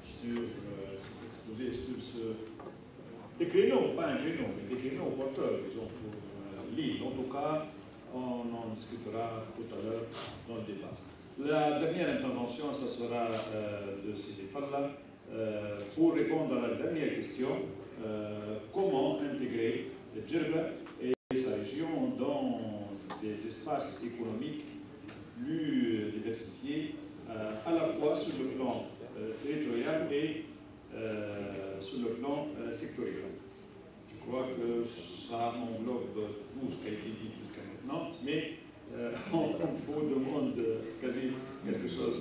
exposé sur ce décréneau, pas un créneau, mais décréneau porteur, disons, pour l'île. En tout cas, on en discutera tout à l'heure dans le débat. La dernière intervention, ce sera de Sidi Falla pour répondre à la dernière question, comment intégrer le Djerba et sa région dans des espaces économiques plus diversifiés, à la fois sur le plan territorial et sur le plan sectoriel. Je crois que ça englobe tout ce qui a été dit jusqu'à maintenant, mais on vous demande quasi quelque chose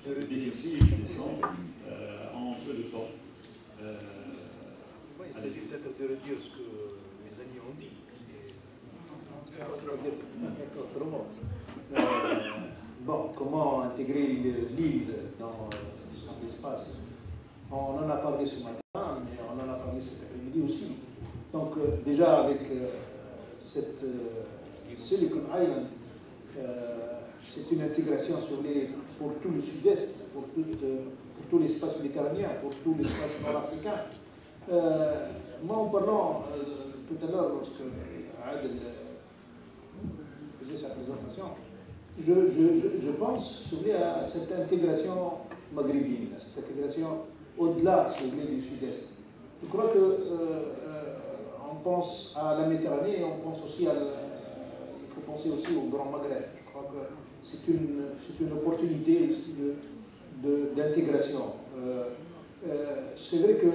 de difficile, disons, en peu de temps. Il s'agit peut-être de redire ce que les amis ont dit. Autrement. Bon, comment intégrer l'île dans l'espace? On en a parlé ce matin, mais on en a parlé cet après-midi aussi. Donc déjà avec cette Silicon Island, c'est une intégration pour tout le sud-est, pour tout l'espace méditerranéen, pour tout l'espace nord-africain. Moi, en parlant tout à l'heure, lorsque Adel faisait sa présentation, je pense, si vous voulez, à cette intégration maghrébine, à cette intégration au-delà, si vous voulez, du sud-est. Je crois que on pense à la Méditerranée et on pense aussi il faut penser aussi au Grand Maghreb. Je crois que c'est une opportunité aussi d'intégration. C'est vrai que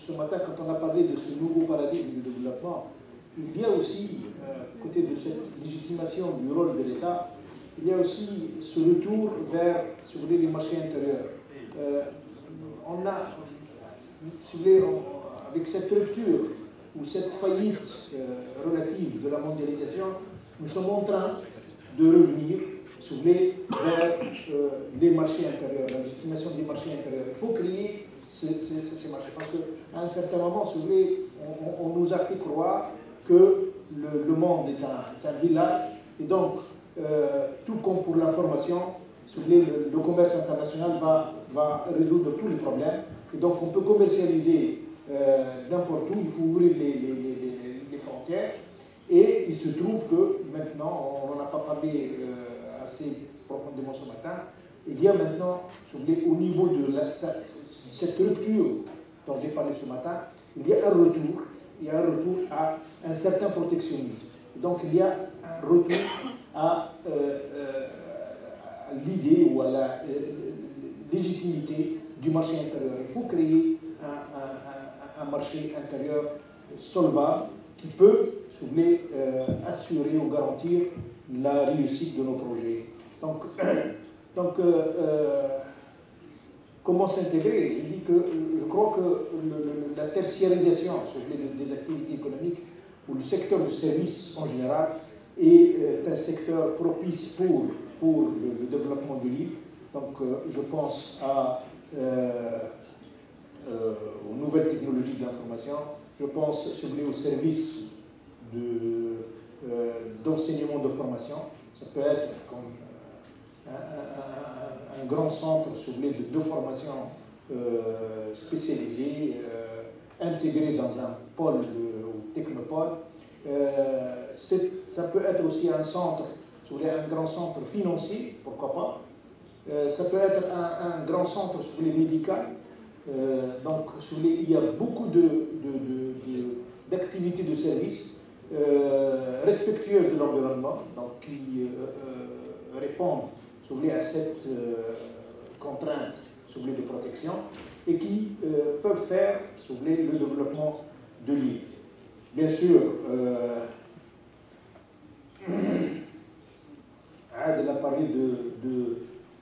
ce matin, quand on a parlé de ce nouveau paradigme du développement, il y a aussi, à côté de cette légitimation du rôle de l'État, il y a aussi ce retour vers, si vous voulez, les marchés intérieurs. On a, si vous voulez, avec cette rupture ou cette faillite relative de la mondialisation, nous sommes en train de revenir, si vous voulez, vers les marchés intérieurs, la légitimation des marchés intérieurs. Il faut créer ces marchés, parce qu'à un certain moment, si vous voulez, on nous a fait croire que le monde est un village, et donc, tout comme pour l'information, si vous voulez, le commerce international va résoudre tous les problèmes, et donc on peut commercialiser n'importe où, il faut ouvrir les frontières, et il se trouve que maintenant, on n'en a pas parlé assez profondément ce matin, il y a maintenant, si vous voulez, au niveau de cette rupture dont j'ai parlé ce matin, il y a un retour à un certain protectionnisme. Donc il y a un retour à l'idée ou à la légitimité du marché intérieur. Il faut créer un marché intérieur solvable qui peut, si vous voulez, assurer ou garantir la réussite de nos projets. Donc comment s'intégrer? Je crois que la tertiarisation, si vous voulez, des activités économiques ou le secteur du service en général est un secteur propice pour le développement de l'île. Donc je pense aux nouvelles technologies de l'information, je pense, si vous voulez, aux services d'enseignement de formation. Ça peut être comme un grand centre, si vous voulez, de formation spécialisée, intégré dans un pôle ou technopole. Ça peut être aussi un centre, si vous voulez, un grand centre financier, pourquoi pas. Ça peut être un grand centre, si vous voulez, médical. Donc, si vous voulez, il y a beaucoup d'activités de service respectueuses de l'environnement, donc qui répondent, si vous voulez, à cette contrainte, si vous voulez, de protection, et qui peuvent faire, si vous voulez, le développement de l'île. Bien sûr, Adel a parlé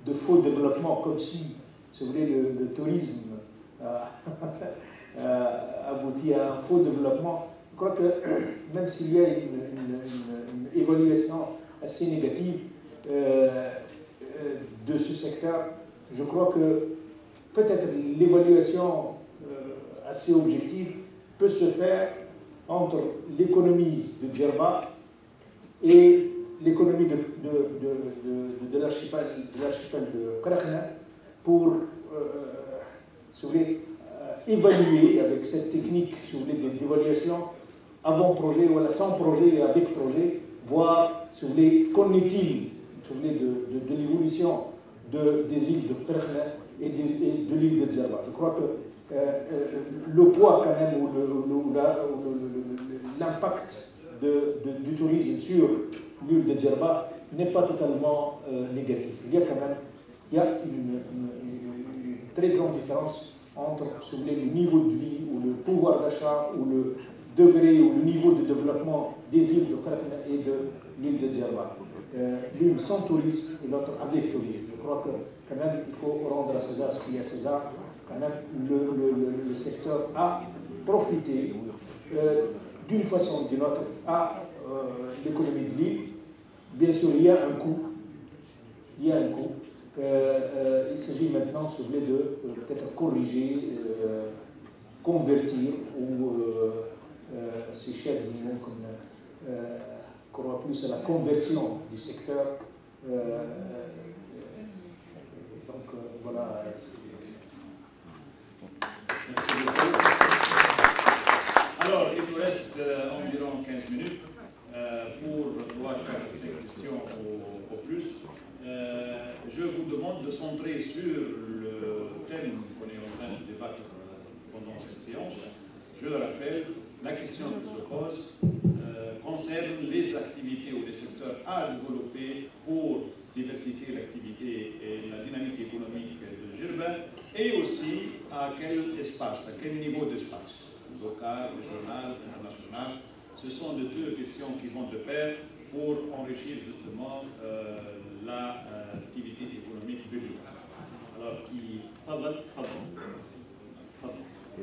de faux développement, comme si vous voulez, le tourisme aboutit à un faux développement. Je crois que même s'il y a une évaluation assez négative de ce secteur, je crois que peut-être l'évaluation assez objective peut se faire entre l'économie de Djerba et l'économie de l'archipel de Krachna pour, si vous voulez, évaluer avec cette technique, si vous voulez, d'évaluation avant projet, voilà, sans projet et avec projet, voir, si vous voulez, qu'en est-il, si vous voulez, de l'évolution des îles de Terkhna et de l'île de Djerba. Je crois que le poids quand même, ou l'impact du tourisme sur l'île de Djerba n'est pas totalement négatif. Il y a quand même une très grande différence entre, si vous voulez, le niveau de vie ou le pouvoir d'achat ou le degré ou le niveau de développement des îles de Terkhna et de l'île de Djerba. L'une sans tourisme et l'autre avec tourisme. Je crois que quand même il faut rendre à César ce qu'il y a à César. Quand même le secteur a profité d'une façon ou d'une autre à l'économie de l'île. Bien sûr, il y a un coût. Il y a un coût. Il s'agit maintenant, si vous voulez, de peut-être corriger, convertir ou ces chefs de comme croient plus à la conversion du secteur. Donc voilà. Merci beaucoup. Alors, il nous reste environ 15 minutes pour 3, 4, 5 questions au plus. Je vous demande de centrer sur le thème qu'on est en train de débattre pendant cette séance. Je le rappelle, la question qui se pose concerne les activités ou les secteurs à développer pour diversifier l'activité et la dynamique économique de Djerba, et aussi à quel espace, à quel niveau d'espace, local, régional, international. Ce sont les deux questions qui vont de pair pour enrichir justement l'activité économique de l'île. Alors, qui... تفضل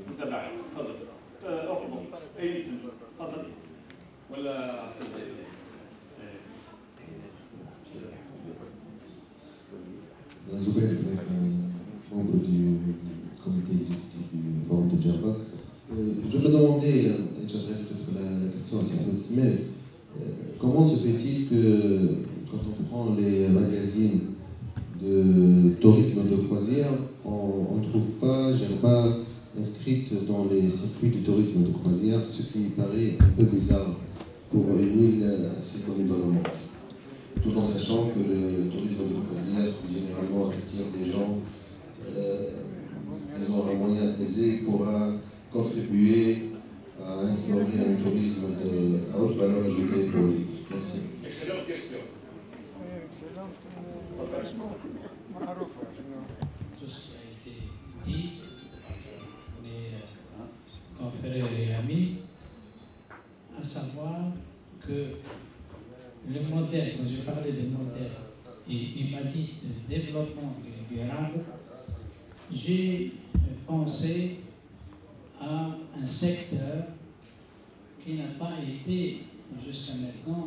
متابعة تفضل اخطب اي تفضل ولا Zubair, membre du comité exécutif du Forum de Djerba. Je me demandais, et j'adresse peut-être la question à Saïd Smail, comment se fait-il que, quand on prend les magazines de tourisme de croisière, on ne trouve pas Djerba inscrite dans les circuits du tourisme de croisière, ce qui paraît un peu bizarre pour une île assez connue dans le monde, tout en sachant que le tourisme de croisière, qui généralement attire des gens, ils ont un moyen aisé, pourra contribuer à instaurer un tourisme à haute valeur ajoutée pour l'île. Merci. Excellente question. Tout ce qui a été dit, mes confrères et amis, à savoir que le modèle, quand j'ai parlé de modèle, et il m'a dit de développement durable, j'ai pensé à un secteur qui n'a pas été jusqu'à maintenant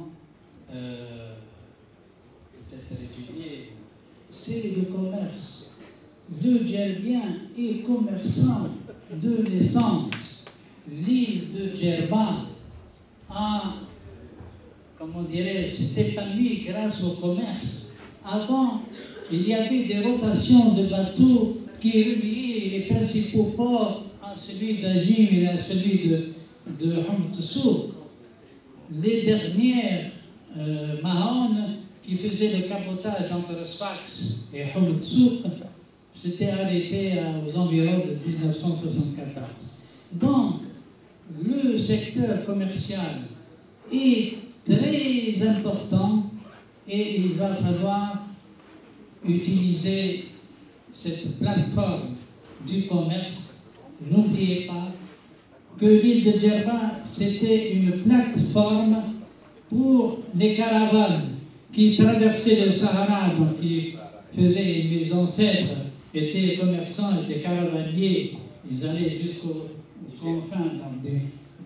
peut-être étudié, c'est le commerce. Le Djerbien est commerçant de naissance. L'île de Djerba a, comment dirais-je, s'est épanouie grâce au commerce. Avant, il y avait des rotations de bateaux qui reliaient les principaux ports à celui d'Ajim et à celui de Hamd Souk. Les dernières Mahon qui faisaient le cabotage entre Sfax et Hamd Souk s'étaient arrêtés aux environs de 1974. Donc, le secteur commercial est très important et il va falloir utiliser cette plateforme du commerce. N'oubliez pas que l'île de Djerba, c'était une plateforme pour les caravanes qui traversaient le Sahara, donc qui faisaient, mes ancêtres étaient commerçants, étaient caravaniers, ils allaient jusqu'aux confins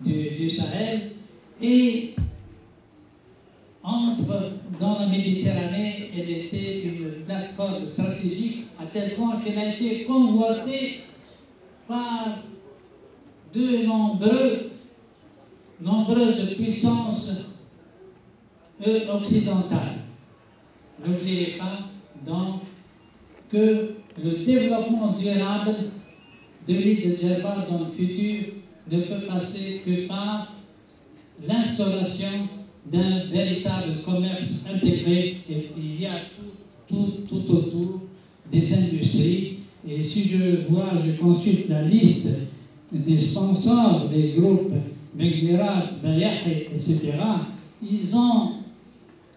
du Sahel, et entre dans la Méditerranée, elle était une plateforme stratégique à tel point qu'elle a été convoitée par de nombreuses puissances occidentales. N'oubliez pas donc que le développement durable de l'île de Djerba dans le futur ne peut passer que par l'instauration d'un véritable commerce intégré. Et il y a tout autour des industries. Et si je consulte la liste des sponsors des groupes Megmirat, Bayahi, etc., ils ont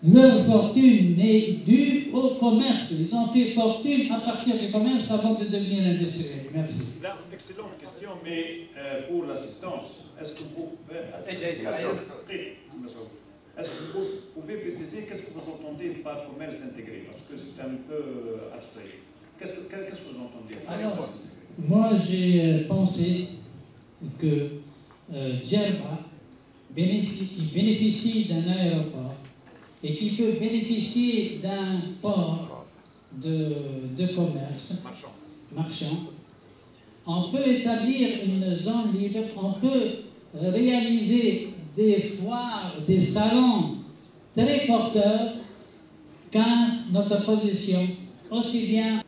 leur fortune est due au commerce. Ils ont fait fortune à partir du commerce avant de devenir industriels. Merci. Là, excellente question, mais pour l'assistance, est-ce que vous pouvez préciser qu'est-ce que vous entendez par commerce intégré? Parce que c'est un peu abstrait. Qu'est-ce que vous entendez? Alors, moi j'ai pensé que Djerba bénéficie d'un aéroport et qui peut bénéficier d'un port de commerce marchand. On peut établir une zone libre, on peut réaliser des foires, des salons très porteurs, car notre position, aussi bien